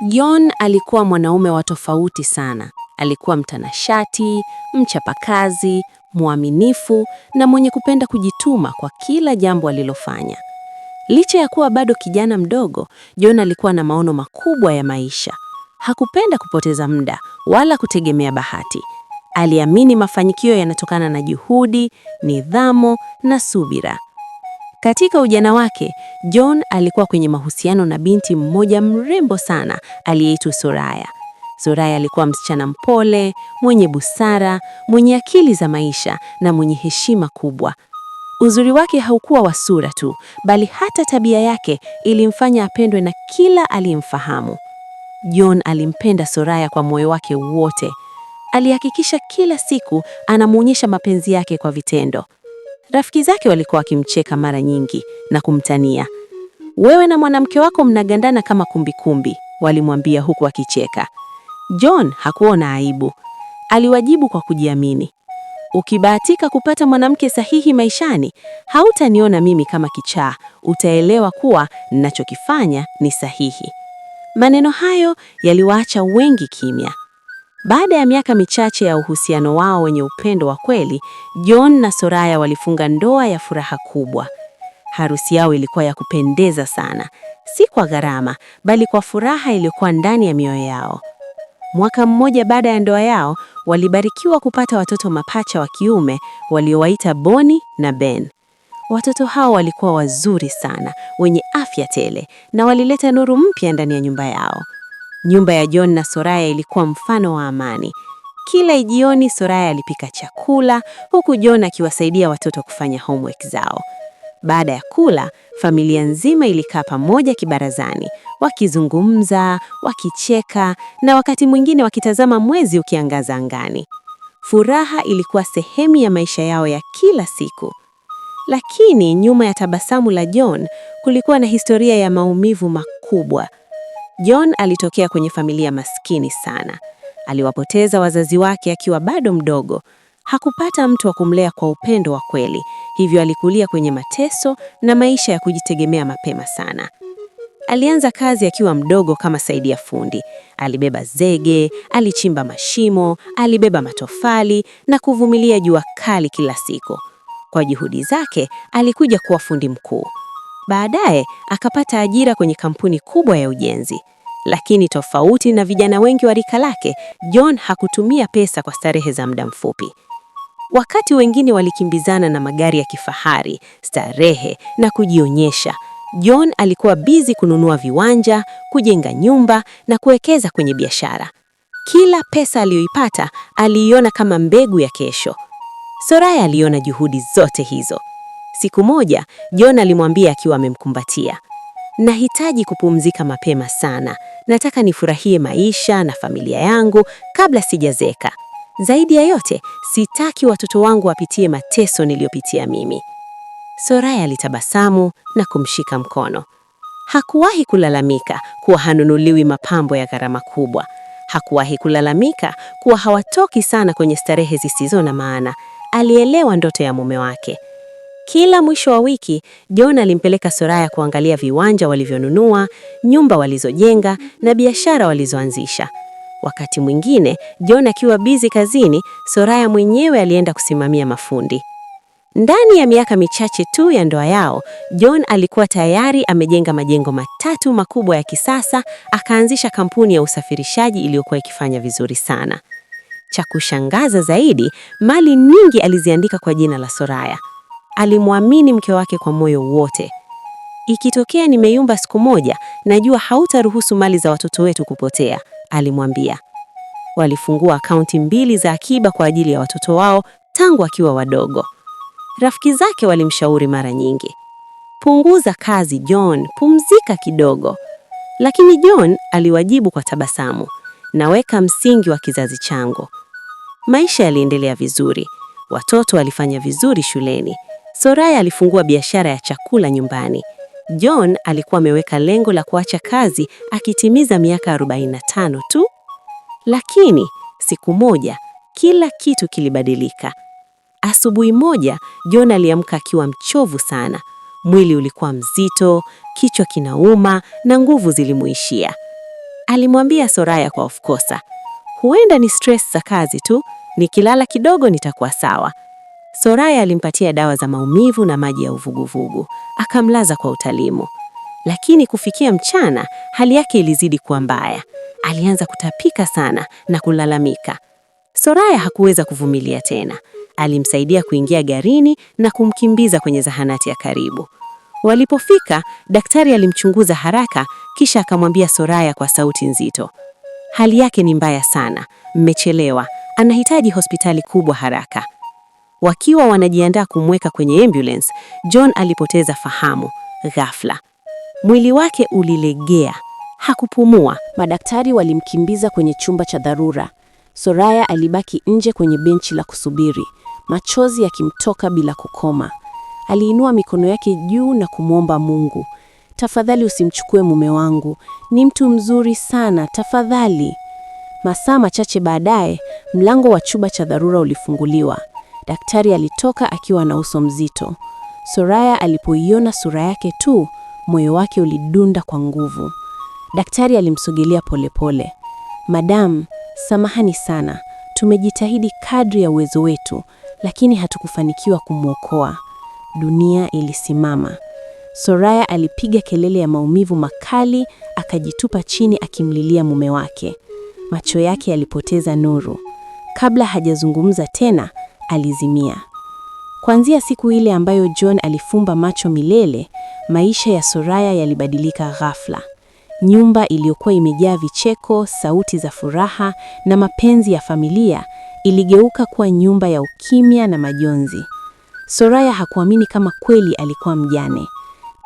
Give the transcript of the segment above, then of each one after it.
John alikuwa mwanaume wa tofauti sana. Alikuwa mtanashati, mchapakazi, mwaminifu na mwenye kupenda kujituma kwa kila jambo alilofanya. Licha ya kuwa bado kijana mdogo, John alikuwa na maono makubwa ya maisha. Hakupenda kupoteza muda wala kutegemea bahati. Aliamini mafanikio yanatokana na juhudi, nidhamu na subira. Katika ujana wake, John alikuwa kwenye mahusiano na binti mmoja mrembo sana aliyeitwa Soraya. Soraya alikuwa msichana mpole, mwenye busara, mwenye akili za maisha na mwenye heshima kubwa. Uzuri wake haukuwa wa sura tu, bali hata tabia yake ilimfanya apendwe na kila aliyemfahamu. John alimpenda Soraya kwa moyo wake wote. Alihakikisha kila siku anamuonyesha mapenzi yake kwa vitendo. Rafiki zake walikuwa wakimcheka mara nyingi na kumtania. "Wewe na mwanamke wako mnagandana kama kumbikumbi," walimwambia huku akicheka. John hakuona aibu. Aliwajibu kwa kujiamini. "Ukibahatika kupata mwanamke sahihi maishani, hautaniona mimi kama kichaa, utaelewa kuwa ninachokifanya ni sahihi." Maneno hayo yaliwaacha wengi kimya. Baada ya miaka michache ya uhusiano wao wenye upendo wa kweli, John na Soraya walifunga ndoa ya furaha kubwa. Harusi yao ilikuwa ya kupendeza sana, si kwa gharama, bali kwa furaha iliyokuwa ndani ya mioyo yao. Mwaka mmoja baada ya ndoa yao, walibarikiwa kupata watoto mapacha wa kiume waliowaita Bonnie na Ben. Watoto hao walikuwa wazuri sana, wenye afya tele, na walileta nuru mpya ndani ya nyumba yao. Nyumba ya John na Soraya ilikuwa mfano wa amani. Kila jioni Soraya alipika chakula, huku John akiwasaidia watoto kufanya homework zao. Baada ya kula, familia nzima ilikaa pamoja kibarazani, wakizungumza, wakicheka, na wakati mwingine wakitazama mwezi ukiangaza angani. Furaha ilikuwa sehemu ya maisha yao ya kila siku. Lakini nyuma ya tabasamu la John kulikuwa na historia ya maumivu makubwa. John alitokea kwenye familia maskini sana. Aliwapoteza wazazi wake akiwa bado mdogo. Hakupata mtu wa kumlea kwa upendo wa kweli, hivyo alikulia kwenye mateso na maisha ya kujitegemea mapema sana. Alianza kazi akiwa mdogo kama saidia fundi. Alibeba zege, alichimba mashimo, alibeba matofali na kuvumilia jua kali kila siku. Kwa juhudi zake, alikuja kuwa fundi mkuu. Baadaye, akapata ajira kwenye kampuni kubwa ya ujenzi. Lakini tofauti na vijana wengi wa rika lake, John hakutumia pesa kwa starehe za muda mfupi. Wakati wengine walikimbizana na magari ya kifahari, starehe na kujionyesha, John alikuwa busy kununua viwanja, kujenga nyumba na kuwekeza kwenye biashara. Kila pesa aliyoipata aliiona kama mbegu ya kesho. Soraya aliona juhudi zote hizo. Siku moja, John alimwambia akiwa amemkumbatia, "Nahitaji kupumzika mapema sana. Nataka nifurahie maisha na familia yangu kabla sijazeeka. Zaidi ya yote, sitaki watoto wangu wapitie mateso niliyopitia mimi." Soraya alitabasamu na kumshika mkono. Hakuwahi kulalamika kuwa hanunuliwi mapambo ya gharama kubwa. Hakuwahi kulalamika kuwa hawatoki sana kwenye starehe zisizo na maana. Alielewa ndoto ya mume wake. Kila mwisho wa wiki, John alimpeleka Soraya kuangalia viwanja walivyonunua, nyumba walizojenga na biashara walizoanzisha. Wakati mwingine, John akiwa busy kazini, Soraya mwenyewe alienda kusimamia mafundi. Ndani ya miaka michache tu ya ndoa yao, John alikuwa tayari amejenga majengo 3 makubwa ya kisasa, akaanzisha kampuni ya usafirishaji iliyokuwa ikifanya vizuri sana. Cha kushangaza zaidi, mali nyingi aliziandika kwa jina la Soraya. Alimwamini mke wake kwa moyo wote. "Ikitokea nimeyumba siku moja, najua hautaruhusu mali za watoto wetu kupotea," alimwambia. Walifungua akaunti 2 za akiba kwa ajili ya watoto wao tangu akiwa wadogo. Rafiki zake walimshauri mara nyingi, "Punguza kazi John, pumzika kidogo." Lakini John aliwajibu kwa tabasamu, "Naweka msingi wa kizazi changu." Maisha yaliendelea vizuri. Watoto walifanya vizuri shuleni. Soraya alifungua biashara ya chakula nyumbani. John alikuwa ameweka lengo la kuacha kazi akitimiza miaka 45 tu. Lakini siku moja kila kitu kilibadilika. Asubuhi moja John aliamka akiwa mchovu sana. Mwili ulikuwa mzito, kichwa kinauma na nguvu zilimuishia. alimwambia Soraya kwa ofkosa. Huenda ni stress za kazi tu, nikilala kidogo nitakuwa sawa. Soraya alimpatia dawa za maumivu na maji ya uvuguvugu, akamlaza kwa utalimu. Lakini kufikia mchana, hali yake ilizidi kuwa mbaya. Alianza kutapika sana na kulalamika. Soraya hakuweza kuvumilia tena. Alimsaidia kuingia garini na kumkimbiza kwenye zahanati ya karibu. Walipofika, daktari alimchunguza haraka, kisha akamwambia Soraya kwa sauti nzito. Hali yake ni mbaya sana, mmechelewa, anahitaji hospitali kubwa haraka. Wakiwa wanajiandaa kumweka kwenye ambulance, John alipoteza fahamu ghafla. Mwili wake ulilegea, hakupumua. Madaktari walimkimbiza kwenye chumba cha dharura. Soraya alibaki nje kwenye benchi la kusubiri, machozi yakimtoka bila kukoma. Aliinua mikono yake juu na kumwomba Mungu, tafadhali usimchukue mume wangu, ni mtu mzuri sana, tafadhali. Masaa machache baadaye, mlango wa chumba cha dharura ulifunguliwa. Daktari alitoka akiwa na uso mzito. Soraya alipoiona sura yake tu, moyo wake ulidunda kwa nguvu. Daktari alimsogelea polepole. Madam, samahani sana, tumejitahidi kadri ya uwezo wetu, lakini hatukufanikiwa kumwokoa. Dunia ilisimama. Soraya alipiga kelele ya maumivu makali, akajitupa chini akimlilia mume wake. Macho yake yalipoteza nuru. Kabla hajazungumza tena, alizimia. Kuanzia siku ile ambayo John alifumba macho milele, maisha ya Soraya yalibadilika ghafla. Nyumba iliyokuwa imejaa vicheko, sauti za furaha na mapenzi ya familia iligeuka kuwa nyumba ya ukimya na majonzi. Soraya hakuamini kama kweli alikuwa mjane.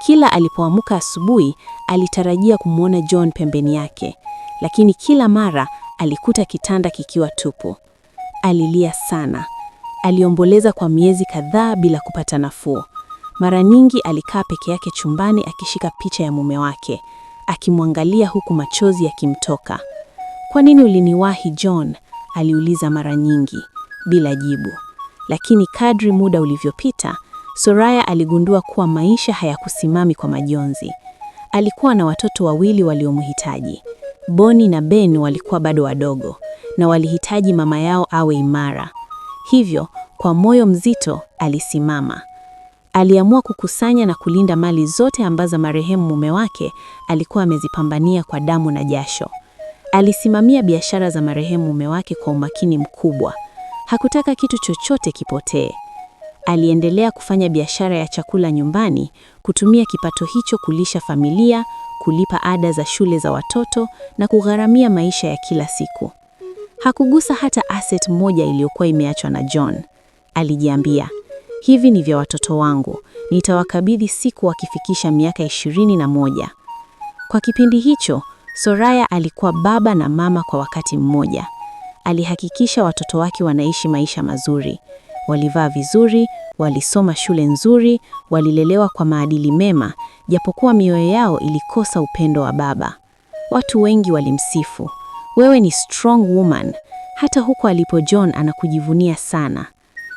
Kila alipoamka asubuhi, alitarajia kumwona John pembeni yake, lakini kila mara alikuta kitanda kikiwa tupu. Alilia sana. Aliomboleza kwa miezi kadhaa bila kupata nafuu. Mara nyingi alikaa peke yake chumbani akishika picha ya mume wake, akimwangalia huku machozi yakimtoka. Kwa nini uliniwahi John? Aliuliza mara nyingi, bila jibu. Lakini kadri muda ulivyopita, Soraya aligundua kuwa maisha hayakusimami kwa majonzi. Alikuwa na watoto wawili waliomhitaji. Bonnie na Ben walikuwa bado wadogo, na walihitaji mama yao awe imara. Hivyo, kwa moyo mzito, alisimama. Aliamua kukusanya na kulinda mali zote ambazo marehemu mume wake alikuwa amezipambania kwa damu na jasho. Alisimamia biashara za marehemu mume wake kwa umakini mkubwa. Hakutaka kitu chochote kipotee. Aliendelea kufanya biashara ya chakula nyumbani, kutumia kipato hicho kulisha familia, kulipa ada za shule za watoto na kugharamia maisha ya kila siku. Hakugusa hata asset moja iliyokuwa imeachwa na John. Alijiambia, hivi ni vya watoto wangu, nitawakabidhi siku wakifikisha miaka 21. Kwa kipindi hicho, Soraya alikuwa baba na mama kwa wakati mmoja. Alihakikisha watoto wake wanaishi maisha mazuri. Walivaa vizuri, walisoma shule nzuri, walilelewa kwa maadili mema, japokuwa mioyo yao ilikosa upendo wa baba. Watu wengi walimsifu, wewe ni strong woman, hata huko alipo John anakujivunia sana.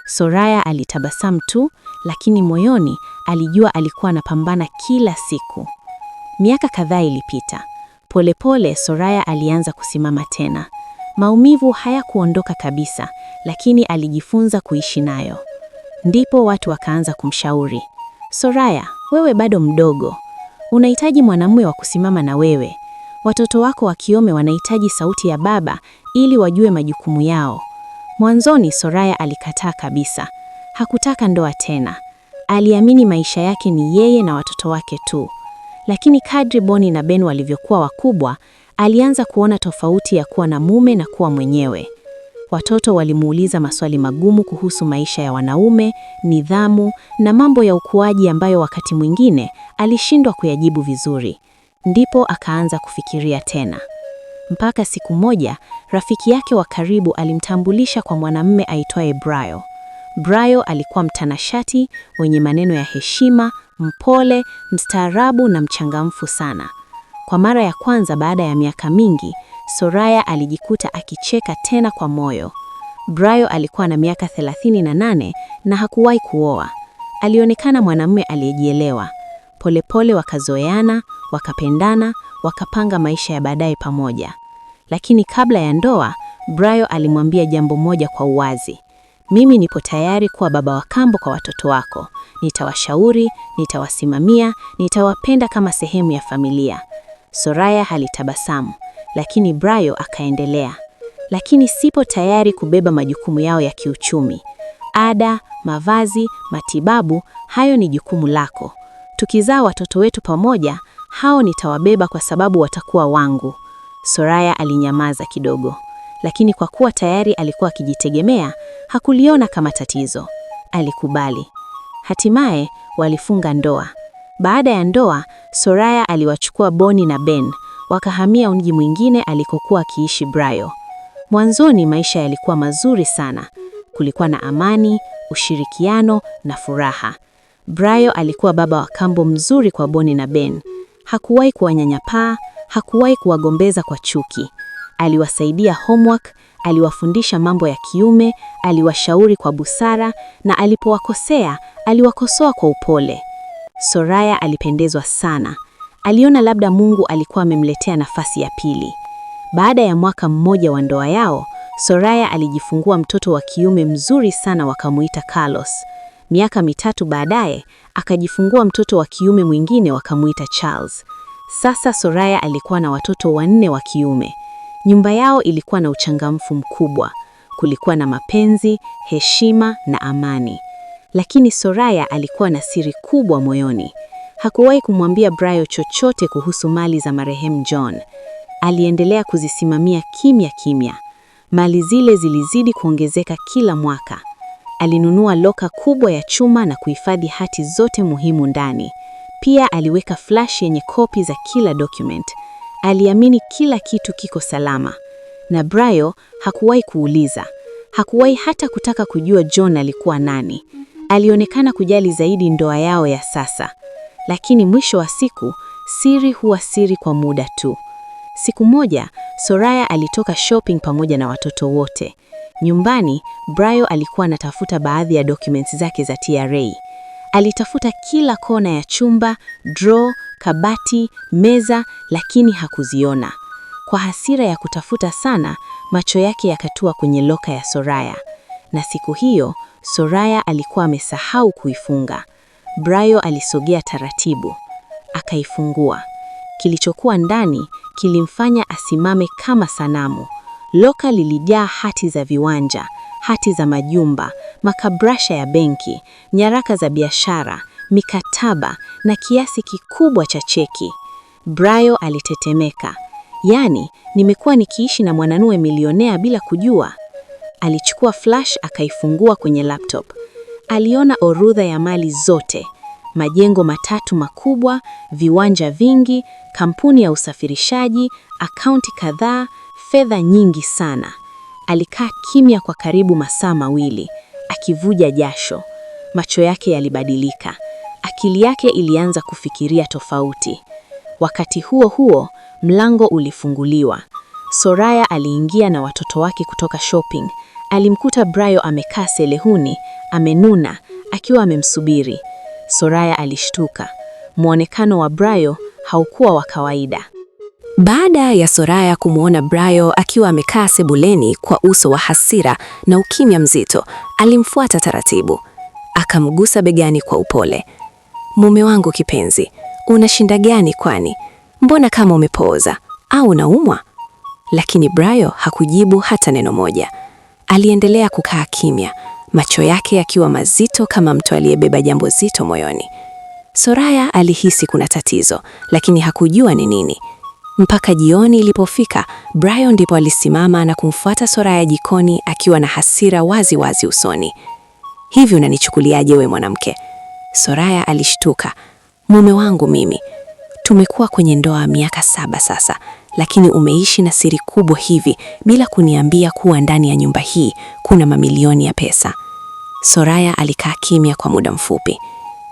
Soraya alitabasamu tu, lakini moyoni alijua alikuwa anapambana kila siku. Miaka kadhaa ilipita. Polepole Soraya alianza kusimama tena. Maumivu hayakuondoka kabisa, lakini alijifunza kuishi nayo. Ndipo watu wakaanza kumshauri, Soraya, wewe bado mdogo. Unahitaji mwanamume wa kusimama na wewe. Watoto wako wa kiume wanahitaji sauti ya baba ili wajue majukumu yao. Mwanzoni Soraya alikataa kabisa. Hakutaka ndoa tena. Aliamini maisha yake ni yeye na watoto wake tu. Lakini kadri Bonnie na Ben walivyokuwa wakubwa, alianza kuona tofauti ya kuwa na mume na kuwa mwenyewe. Watoto walimuuliza maswali magumu kuhusu maisha ya wanaume, nidhamu na mambo ya ukuaji ambayo wakati mwingine alishindwa kuyajibu vizuri. Ndipo akaanza kufikiria tena. Mpaka siku moja, rafiki yake wa karibu alimtambulisha kwa mwanamume aitwaye Brayo. Brayo alikuwa mtanashati, mwenye maneno ya heshima, mpole, mstaarabu na mchangamfu sana. Kwa mara ya kwanza baada ya miaka mingi, Soraya alijikuta akicheka tena kwa moyo. Brayo alikuwa na miaka 38 na hakuwahi kuoa. Alionekana mwanamume aliyejielewa. Polepole wakazoeana, wakapendana, wakapanga maisha ya baadaye pamoja. Lakini kabla ya ndoa, Brayo alimwambia jambo moja kwa uwazi: mimi nipo tayari kuwa baba wa kambo kwa watoto wako. Nitawashauri, nitawasimamia, nitawapenda kama sehemu ya familia. Soraya alitabasamu, lakini Brayo akaendelea: lakini sipo tayari kubeba majukumu yao ya kiuchumi. Ada, mavazi, matibabu, hayo ni jukumu lako. Tukizaa watoto wetu pamoja, hao nitawabeba kwa sababu watakuwa wangu. Soraya alinyamaza kidogo, lakini kwa kuwa tayari alikuwa akijitegemea, hakuliona kama tatizo. Alikubali. Hatimaye walifunga ndoa. Baada ya ndoa, Soraya aliwachukua Bonnie na Ben, wakahamia mji mwingine alikokuwa akiishi Brayo. Mwanzoni maisha yalikuwa mazuri sana. Kulikuwa na amani, ushirikiano na furaha. Brayo alikuwa baba wa kambo mzuri kwa Bonnie na Ben. Hakuwahi kuwanyanyapaa, hakuwahi kuwagombeza kwa chuki. Aliwasaidia homework, aliwafundisha mambo ya kiume, aliwashauri kwa busara, na alipowakosea, aliwakosoa kwa upole. Soraya alipendezwa sana. Aliona labda Mungu alikuwa amemletea nafasi ya pili. Baada ya mwaka mmoja wa ndoa yao, Soraya alijifungua mtoto wa kiume mzuri sana, wakamuita Carlos. Miaka mitatu baadaye, akajifungua mtoto wa kiume mwingine, wakamuita Charles. Sasa Soraya alikuwa na watoto 4 wa kiume. Nyumba yao ilikuwa na uchangamfu mkubwa. Kulikuwa na mapenzi, heshima na amani. Lakini Soraya alikuwa na siri kubwa moyoni. Hakuwahi kumwambia Brayo chochote kuhusu mali za marehemu John. Aliendelea kuzisimamia kimya kimya. Mali zile zilizidi kuongezeka kila mwaka. Alinunua loka kubwa ya chuma na kuhifadhi hati zote muhimu ndani. Pia aliweka flash yenye kopi za kila document. Aliamini kila kitu kiko salama. Na Brayo hakuwahi kuuliza. Hakuwahi hata kutaka kujua John alikuwa nani. Alionekana kujali zaidi ndoa yao ya sasa. Lakini mwisho wa siku, siri huwa siri kwa muda tu. Siku moja, Soraya alitoka shopping pamoja na watoto wote. Nyumbani, Brayo alikuwa anatafuta baadhi ya documents zake za TRA. Alitafuta kila kona ya chumba, draw, kabati, meza, lakini hakuziona. Kwa hasira ya kutafuta sana, macho yake yakatua kwenye loka ya Soraya. Na siku hiyo, Soraya alikuwa amesahau kuifunga. Brayo alisogea taratibu. Akaifungua. Kilichokuwa ndani kilimfanya asimame kama sanamu. Loka lilijaa hati za viwanja, hati za majumba, makabrasha ya benki, nyaraka za biashara, mikataba na kiasi kikubwa cha cheki. Brayo alitetemeka. Yaani, nimekuwa nikiishi na mwanamume milionea bila kujua. Alichukua flash akaifungua kwenye laptop. Aliona orodha ya mali zote. Majengo 3 makubwa, viwanja vingi, kampuni ya usafirishaji, akaunti kadhaa, fedha nyingi sana. Alikaa kimya kwa karibu masaa 2, akivuja jasho. Macho yake yalibadilika. Akili yake ilianza kufikiria tofauti. Wakati huo huo, mlango ulifunguliwa. Soraya aliingia na watoto wake kutoka shopping. Alimkuta Brayo amekaa selehuni, amenuna, akiwa amemsubiri. Soraya alishtuka. Muonekano wa Brayo haukuwa wa kawaida. Baada ya Soraya kumwona Brayo akiwa amekaa sebuleni kwa uso wa hasira na ukimya mzito, alimfuata taratibu. Akamgusa begani kwa upole. Mume wangu kipenzi, una shinda gani kwani? Mbona kama umepooza au unaumwa? Lakini Brayo hakujibu hata neno moja. Aliendelea kukaa kimya, macho yake yakiwa mazito kama mtu aliyebeba jambo zito moyoni. Soraya alihisi kuna tatizo, lakini hakujua ni nini. Mpaka jioni ilipofika, Brayo ndipo alisimama na kumfuata Soraya jikoni akiwa na hasira wazi wazi usoni. Hivi unanichukuliaje we mwanamke? Soraya alishtuka. Mume wangu mimi. Tumekuwa kwenye ndoa miaka 7 sasa, lakini umeishi na siri kubwa hivi bila kuniambia kuwa ndani ya nyumba hii kuna mamilioni ya pesa. Soraya alikaa kimya kwa muda mfupi.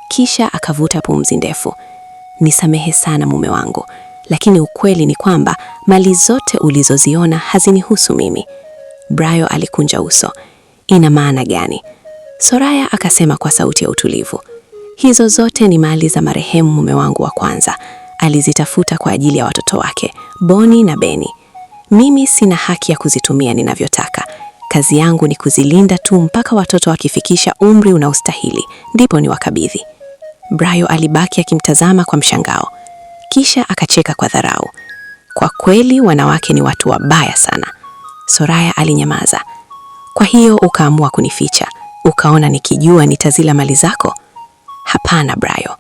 Kisha akavuta pumzi ndefu. Nisamehe sana mume wangu, lakini ukweli ni kwamba mali zote ulizoziona hazinihusu mimi. Brayo alikunja uso. Ina maana gani? Soraya akasema kwa sauti ya utulivu. Hizo zote ni mali za marehemu mume wangu wa kwanza. alizitafuta kwa ajili ya watoto wake, Bonnie na Benny. Mimi sina haki ya kuzitumia ninavyotaka. Kazi yangu ni kuzilinda tu mpaka watoto wakifikisha umri unaostahili, ndipo ni wakabidhi. Brayo alibaki akimtazama kwa mshangao. Kisha akacheka kwa dharau. Kwa kweli wanawake ni watu wabaya sana. Soraya alinyamaza. Kwa hiyo ukaamua kunificha? Ukaona nikijua nitazila mali zako? Hapana Brayo.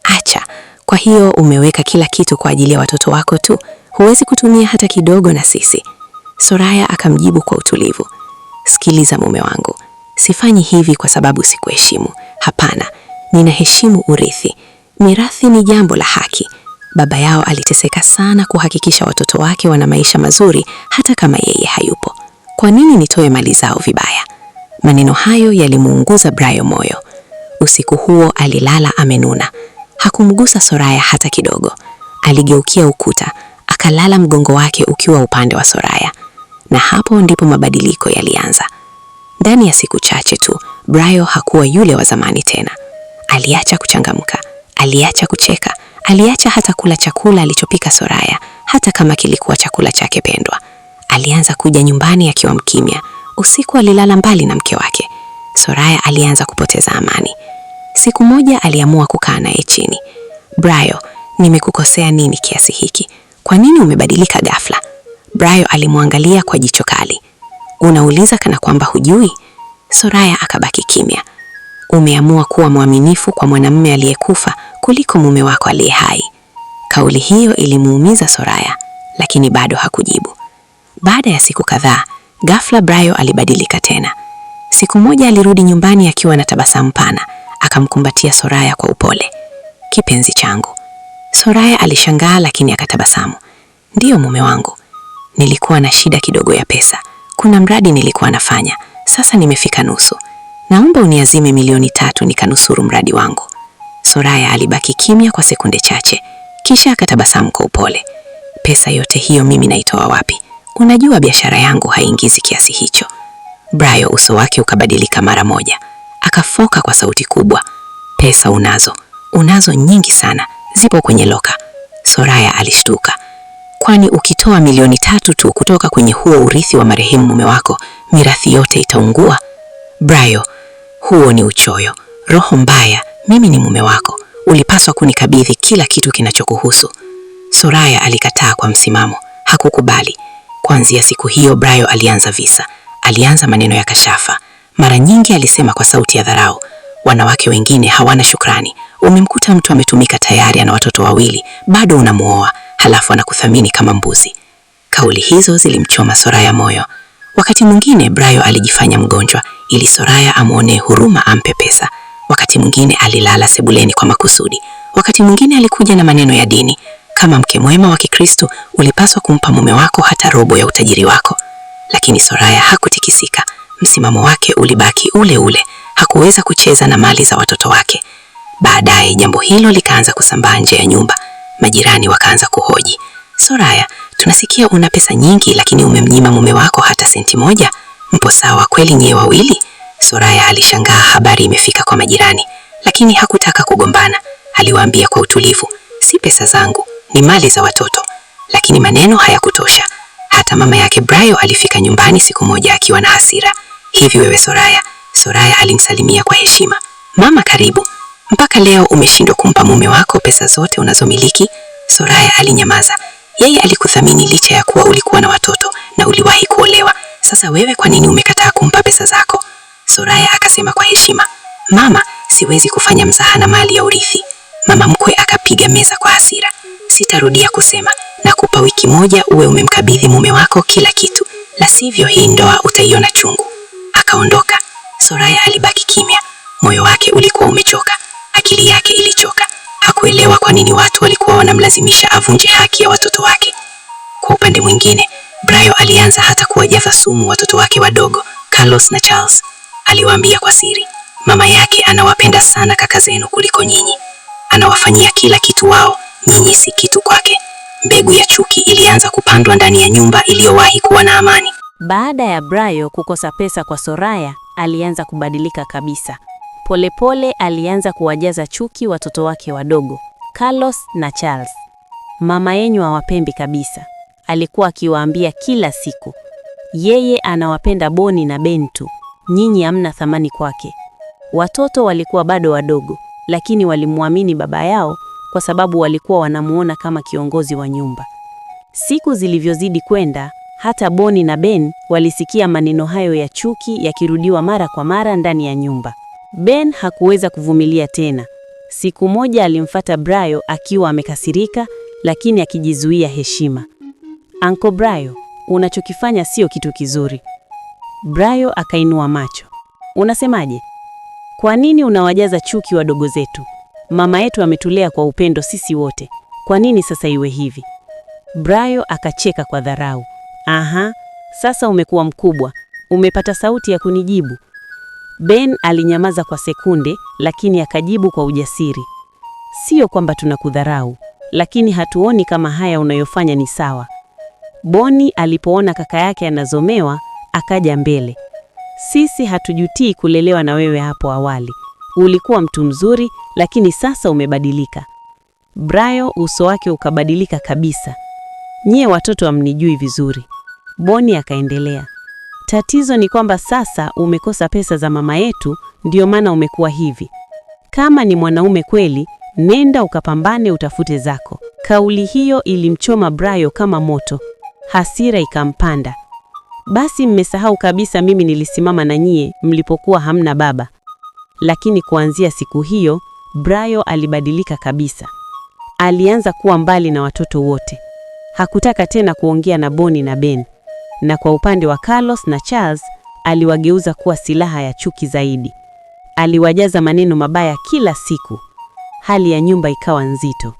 Acha. Kwa hiyo umeweka kila kitu kwa ajili ya watoto wako tu? Huwezi kutumia hata kidogo na sisi? Soraya akamjibu kwa utulivu. Sikiliza mume wangu. Sifanyi hivi kwa sababu sikuheshimu. Hapana. Ninaheshimu urithi. Mirathi ni jambo la haki. Baba yao aliteseka sana kuhakikisha watoto wake wana maisha mazuri hata kama yeye hayupo. Kwa nini nitoe mali zao vibaya? Maneno hayo yalimuunguza Brayo moyo. Usiku huo alilala amenuna. Hakumgusa Soraya hata kidogo. Aligeukia ukuta, akalala mgongo wake ukiwa upande wa Soraya. Na hapo ndipo mabadiliko yalianza. Ndani ya siku chache tu, Brayo hakuwa yule wa zamani tena. Aliacha kuchangamka, aliacha kucheka, aliacha hata kula chakula alichopika Soraya, hata kama kilikuwa chakula chake pendwa. Alianza kuja nyumbani akiwa mkimya. Usiku alilala mbali na mke wake. Soraya alianza kupoteza amani. Siku moja aliamua kukaa naye chini. Brayo, nimekukosea nini kiasi hiki? Kwa nini umebadilika ghafla? Brayo alimwangalia kwa jicho kali. Unauliza kana kwamba hujui? Soraya akabaki kimya. Umeamua kuwa mwaminifu kwa mwanamume aliyekufa kuliko mume wako aliye hai. Kauli hiyo ilimuumiza Soraya, lakini bado hakujibu. Baada ya siku kadhaa, ghafla Brayo alibadilika tena. Siku moja alirudi nyumbani akiwa na tabasamu pana, akamkumbatia Soraya kwa upole. Kipenzi changu. Soraya alishangaa lakini akatabasamu. Ndiyo mume wangu. Nilikuwa na shida kidogo ya pesa. Kuna mradi nilikuwa nafanya. Sasa nimefika nusu. Naomba uniazime milioni 3 nikanusuru mradi wangu. Soraya alibaki kimya kwa sekunde chache, kisha akatabasamu kwa upole. Pesa yote hiyo mimi naitoa wapi? Unajua biashara yangu haingizi kiasi hicho. Brayo uso wake ukabadilika mara moja. Akafoka kwa sauti kubwa. Pesa unazo. Unazo nyingi sana. Zipo kwenye loka. Soraya alishtuka. Kwani ukitoa milioni 3 tu kutoka kwenye huo urithi wa marehemu mume wako, mirathi yote itaungua? Brayo, huo ni uchoyo. Roho mbaya, mimi ni mume wako. Ulipaswa kunikabidhi kila kitu kinachokuhusu. Soraya alikataa kwa msimamo. Hakukubali. Kuanzia siku hiyo Brayo alianza visa. Alianza maneno ya kashafa. Mara nyingi alisema kwa sauti ya dharau, wanawake wengine hawana shukrani. Umemkuta mtu ametumika tayari ana watoto 2, bado unamuoa, halafu anakuthamini kama mbuzi. Kauli hizo zilimchoma Soraya moyo. Wakati mwingine Brayo alijifanya mgonjwa ili Soraya amuonee huruma ampe pesa. Wakati mwingine alilala sebuleni kwa makusudi. Wakati mwingine alikuja na maneno ya dini. Kama mke mwema wa Kikristo, ulipaswa kumpa mume wako hata robo ya utajiri wako. Lakini Soraya hakutikisika. Msimamo wake ulibaki ule ule. Hakuweza kucheza na mali za watoto wake. Baadaye jambo hilo likaanza kusambaa nje ya nyumba. Majirani wakaanza kuhoji. Soraya, tunasikia una pesa nyingi lakini umemnyima mume wako hata senti moja. Mpo sawa kweli nyie wawili? Soraya alishangaa habari imefika kwa majirani, lakini hakutaka kugombana. Aliwaambia kwa utulivu, si pesa zangu, ni mali za watoto. Lakini maneno hayakutosha. Hata mama yake Brayo alifika nyumbani siku moja akiwa na hasira. Hivi wewe Soraya? Soraya alimsalimia kwa heshima. Mama karibu. Mpaka leo umeshindwa kumpa mume wako pesa zote unazomiliki? Soraya alinyamaza. Yeye alikuthamini licha ya kuwa ulikuwa na watoto na uliwahi kuolewa. Sasa wewe kwa nini umekataa kumpa pesa zako? Soraya akasema kwa heshima, mama, siwezi kufanya mzaha na mali ya urithi. Mama mkwe akapiga meza kwa hasira. Sitarudia kusema, nakupa wiki moja uwe umemkabidhi mume wako kila kitu. La sivyo hii ndoa utaiona chungu. Akaondoka. Soraya alibaki kimya. Moyo wake ulikuwa umechoka. Akili yake ilichoka. Hakuelewa kwa nini watu walikuwa wanamlazimisha avunje haki ya watoto wake. Kwa upande mwingine, Brayo alianza hata kuwajaza sumu watoto wake wadogo, Carlos na Charles. Aliwaambia kwa siri, mama yake anawapenda sana kaka zenu kuliko nyinyi. Anawafanyia kila kitu wao, nyinyi si kitu kwake. Mbegu ya chuki ilianza kupandwa ndani ya nyumba iliyowahi kuwa na amani. Baada ya Brayo kukosa pesa kwa Soraya, alianza kubadilika kabisa. Polepole alianza kuwajaza chuki watoto wake wadogo, Carlos na Charles. Mama yenyu hawapendi kabisa, alikuwa akiwaambia kila siku. Yeye anawapenda Boni na Ben tu, nyinyi hamna thamani kwake. Watoto walikuwa bado wadogo, lakini walimwamini baba yao kwa sababu walikuwa wanamuona kama kiongozi wa nyumba. Siku zilivyozidi kwenda, hata Boni na Ben walisikia maneno hayo ya chuki yakirudiwa mara kwa mara ndani ya nyumba. Ben hakuweza kuvumilia tena. Siku moja alimfuata Brayo akiwa amekasirika, lakini akijizuia heshima. Uncle Brayo, unachokifanya sio kitu kizuri. Brayo akainua macho. Unasemaje? Kwa nini unawajaza chuki wadogo zetu? Mama yetu ametulea kwa upendo sisi wote. Kwa nini sasa iwe hivi? Brayo akacheka kwa dharau. Aha, sasa umekuwa mkubwa. Umepata sauti ya kunijibu. Ben alinyamaza kwa sekunde, lakini akajibu kwa ujasiri. Sio kwamba tunakudharau, lakini hatuoni kama haya unayofanya ni sawa. Boni alipoona kaka yake anazomewa, akaja mbele. Sisi hatujutii kulelewa na wewe hapo awali. Ulikuwa mtu mzuri, lakini sasa umebadilika. Brayo uso wake ukabadilika kabisa. Nyie watoto hamnijui vizuri. Boni akaendelea. Tatizo ni kwamba sasa umekosa pesa za mama yetu, ndio maana umekuwa hivi. Kama ni mwanaume kweli, nenda ukapambane utafute zako. Kauli hiyo ilimchoma Brayo kama moto. Hasira ikampanda. Basi mmesahau kabisa mimi nilisimama na nyie mlipokuwa hamna baba. Lakini kuanzia siku hiyo, Brayo alibadilika kabisa. Alianza kuwa mbali na watoto wote. Hakutaka tena kuongea na Boni na Ben. Na kwa upande wa Carlos na Charles, aliwageuza kuwa silaha ya chuki zaidi. Aliwajaza maneno mabaya kila siku. Hali ya nyumba ikawa nzito.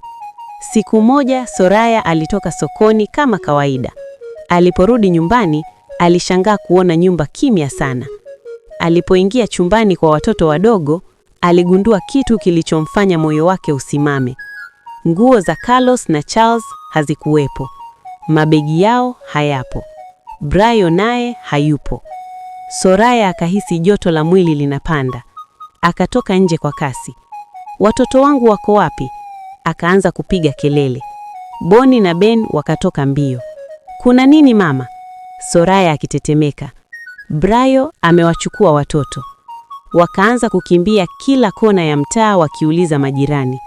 Siku moja Soraya alitoka sokoni kama kawaida. Aliporudi nyumbani, alishangaa kuona nyumba kimya sana. Alipoingia chumbani kwa watoto wadogo, aligundua kitu kilichomfanya moyo wake usimame. Nguo za Carlos na Charles hazikuwepo. Mabegi yao hayapo. Brayo naye hayupo. Soraya akahisi joto la mwili linapanda. Akatoka nje kwa kasi. Watoto wangu wako wapi? Akaanza kupiga kelele. Boni na Ben wakatoka mbio. Kuna nini mama? Soraya akitetemeka. Brayo amewachukua watoto. Wakaanza kukimbia kila kona ya mtaa wakiuliza majirani.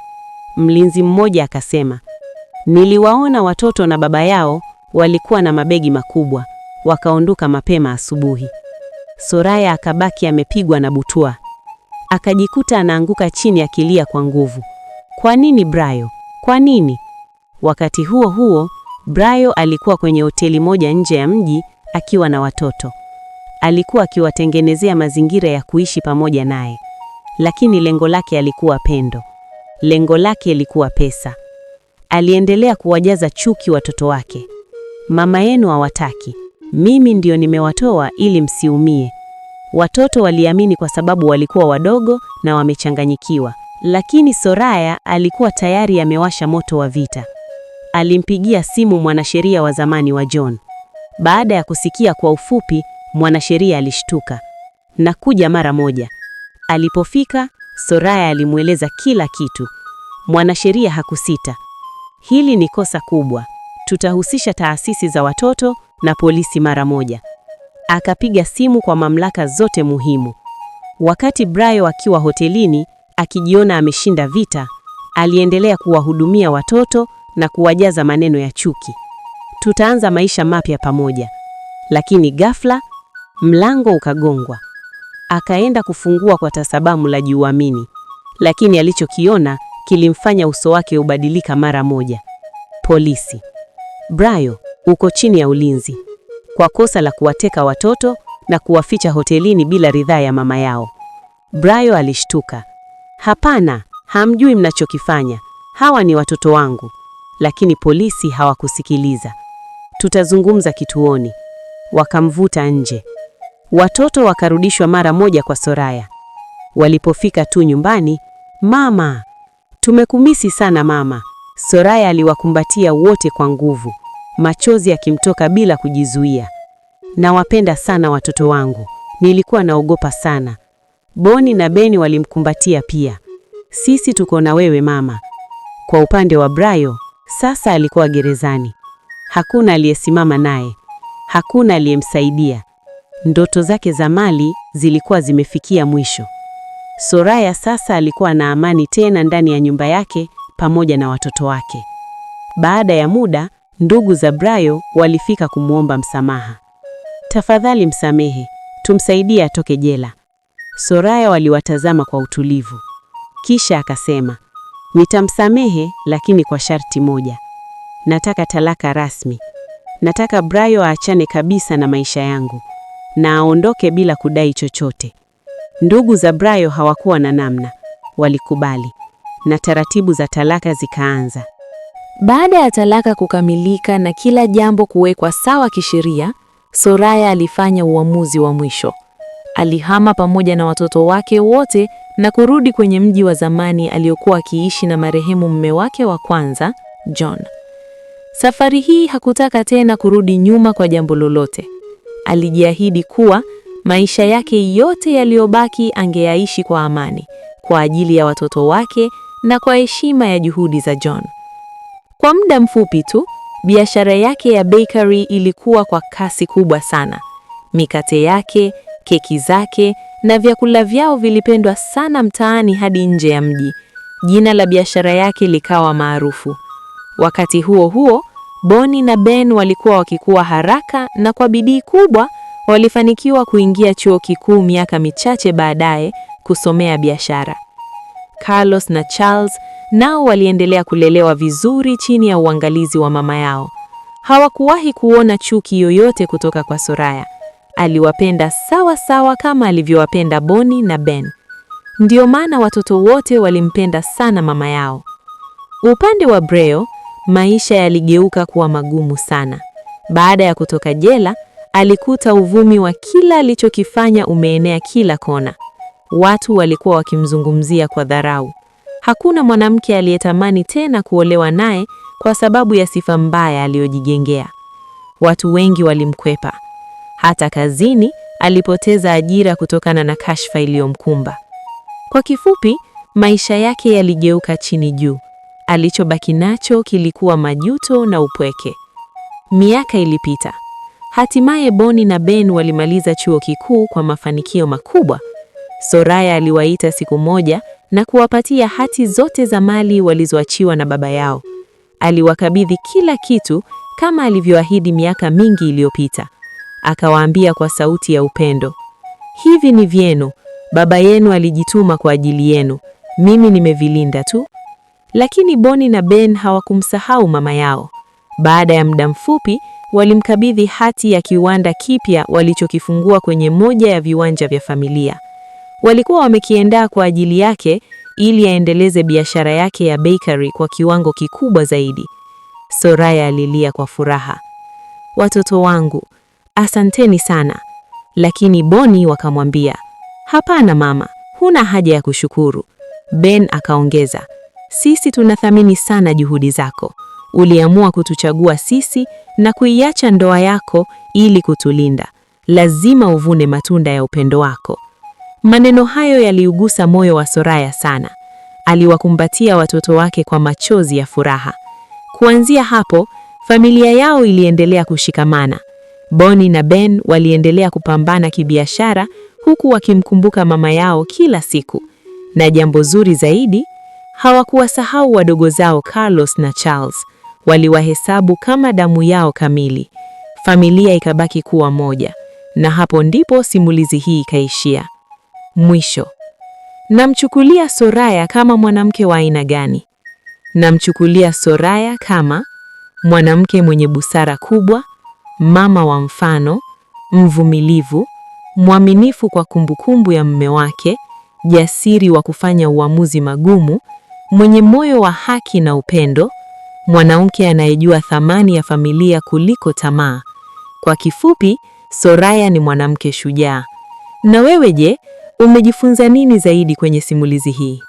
Mlinzi mmoja akasema, niliwaona watoto na baba yao walikuwa na mabegi makubwa. Wakaondoka mapema asubuhi. Soraya akabaki amepigwa na butwa. Akajikuta anaanguka chini akilia kwa nguvu. Kwa nini Brayo? Kwa nini? Wakati huo huo, Brayo alikuwa kwenye hoteli moja nje ya mji akiwa na watoto. Alikuwa akiwatengenezea mazingira ya kuishi pamoja naye. Lakini lengo lake alikuwa pendo. Lengo lake ilikuwa pesa. Aliendelea kuwajaza chuki watoto wake. Mama yenu hawataki. Mimi ndio nimewatoa ili msiumie. Watoto waliamini kwa sababu walikuwa wadogo na wamechanganyikiwa. Lakini Soraya alikuwa tayari amewasha moto wa vita. Alimpigia simu mwanasheria wa zamani wa John. Baada ya kusikia kwa ufupi, mwanasheria alishtuka. Nakuja mara moja. Alipofika, Soraya alimueleza kila kitu. Mwanasheria hakusita. Hili ni kosa kubwa. Tutahusisha taasisi za watoto na polisi mara moja. Akapiga simu kwa mamlaka zote muhimu. Wakati Brayo akiwa hotelini, akijiona ameshinda vita, aliendelea kuwahudumia watoto na kuwajaza maneno ya chuki. Tutaanza maisha mapya pamoja. Lakini ghafla, mlango ukagongwa. Akaenda kufungua kwa tasabamu la jiuamini. Lakini alichokiona kilimfanya uso wake ubadilika mara moja. Polisi. Brayo, uko chini ya ulinzi kwa kosa la kuwateka watoto na kuwaficha hotelini bila ridhaa ya mama yao. Brayo alishtuka. Hapana, hamjui mnachokifanya. Hawa ni watoto wangu. Lakini polisi hawakusikiliza. Tutazungumza kituoni. Wakamvuta nje. Watoto wakarudishwa mara moja kwa Soraya. Walipofika tu nyumbani, mama, tumekumisi sana mama. Soraya aliwakumbatia wote kwa nguvu, machozi yakimtoka bila kujizuia. Nawapenda sana watoto wangu. Nilikuwa naogopa sana. Boni na Beni walimkumbatia pia. Sisi tuko na wewe mama. Kwa upande wa Brayo, Sasa alikuwa gerezani. Hakuna aliyesimama naye, hakuna aliyemsaidia. Ndoto zake za mali zilikuwa zimefikia mwisho. Soraya sasa alikuwa na amani tena ndani ya nyumba yake pamoja na watoto wake. Baada ya muda, ndugu za Brayo walifika kumwomba msamaha. Tafadhali msamehe, tumsaidie atoke jela. Soraya waliwatazama kwa utulivu. Kisha akasema, nitamsamehe lakini kwa sharti moja. Nataka talaka rasmi. Nataka Brayo aachane kabisa na maisha yangu na aondoke bila kudai chochote. Ndugu za Brayo hawakuwa na namna, walikubali na taratibu za talaka zikaanza. Baada ya talaka kukamilika na kila jambo kuwekwa sawa kisheria, Soraya alifanya uamuzi wa mwisho. Alihama pamoja na watoto wake wote na kurudi kwenye mji wa zamani aliokuwa akiishi na marehemu mume wake wa kwanza, John. Safari hii hakutaka tena kurudi nyuma kwa jambo lolote. Alijiahidi kuwa maisha yake yote yaliyobaki angeyaishi kwa amani, kwa ajili ya watoto wake na kwa heshima ya juhudi za John. Kwa muda mfupi tu, biashara yake ya bakery ilikuwa kwa kasi kubwa sana. Mikate yake, keki zake na vyakula vyao vilipendwa sana mtaani hadi nje ya mji. Jina la biashara yake likawa maarufu. Wakati huo huo, Bonnie na Ben walikuwa wakikua haraka na kwa bidii kubwa walifanikiwa kuingia chuo kikuu miaka michache baadaye kusomea biashara. Carlos na Charles nao waliendelea kulelewa vizuri chini ya uangalizi wa mama yao. Hawakuwahi kuona chuki yoyote kutoka kwa Soraya. Aliwapenda sawa sawa kama alivyowapenda Bonnie na Ben. Ndio maana watoto wote walimpenda sana mama yao. Upande wa Brayo, maisha yaligeuka kuwa magumu sana. Baada ya kutoka jela, alikuta uvumi wa kila alichokifanya umeenea kila kona. Watu walikuwa wakimzungumzia kwa dharau. Hakuna mwanamke aliyetamani tena kuolewa naye kwa sababu ya sifa mbaya aliyojijengea. Watu wengi walimkwepa. Hata kazini alipoteza ajira kutokana na kashfa iliyomkumba. Kwa kifupi, maisha yake yaligeuka chini juu. Alichobaki nacho kilikuwa majuto na upweke. Miaka ilipita. Hatimaye Bonnie na Ben walimaliza chuo kikuu kwa mafanikio makubwa. Soraya aliwaita siku moja na kuwapatia hati zote za mali walizoachiwa na baba yao. Aliwakabidhi kila kitu kama alivyoahidi miaka mingi iliyopita. Akawaambia kwa sauti ya upendo, hivi ni vyenu, baba yenu alijituma kwa ajili yenu, mimi nimevilinda tu. Lakini Bonnie na Ben hawakumsahau mama yao. Baada ya muda mfupi, walimkabidhi hati ya kiwanda kipya walichokifungua kwenye moja ya viwanja vya familia. Walikuwa wamekiandaa kwa ajili yake ili aendeleze biashara yake ya bakery kwa kiwango kikubwa zaidi. Soraya alilia kwa furaha, watoto wangu, asanteni sana. Lakini Bonnie wakamwambia, hapana mama, huna haja ya kushukuru. Ben akaongeza, sisi tunathamini sana juhudi zako. Uliamua kutuchagua sisi na kuiacha ndoa yako ili kutulinda. Lazima uvune matunda ya upendo wako. Maneno hayo yaliugusa moyo wa Soraya sana. Aliwakumbatia watoto wake kwa machozi ya furaha. Kuanzia hapo, familia yao iliendelea kushikamana. Bonnie na Ben waliendelea kupambana kibiashara huku wakimkumbuka mama yao kila siku. Na jambo zuri zaidi, hawakuwasahau wadogo zao Carlos na Charles. Waliwahesabu kama damu yao kamili. Familia ikabaki kuwa moja. Na hapo ndipo simulizi hii ikaishia. Mwisho. Namchukulia Soraya kama mwanamke wa aina gani? Namchukulia Soraya kama mwanamke mwenye busara kubwa, mama wa mfano, mvumilivu, mwaminifu kwa kumbukumbu ya mume wake, jasiri wa kufanya uamuzi magumu, mwenye moyo wa haki na upendo, mwanamke anayejua thamani ya familia kuliko tamaa. Kwa kifupi, Soraya ni mwanamke shujaa. Na wewe je, umejifunza nini zaidi kwenye simulizi hii?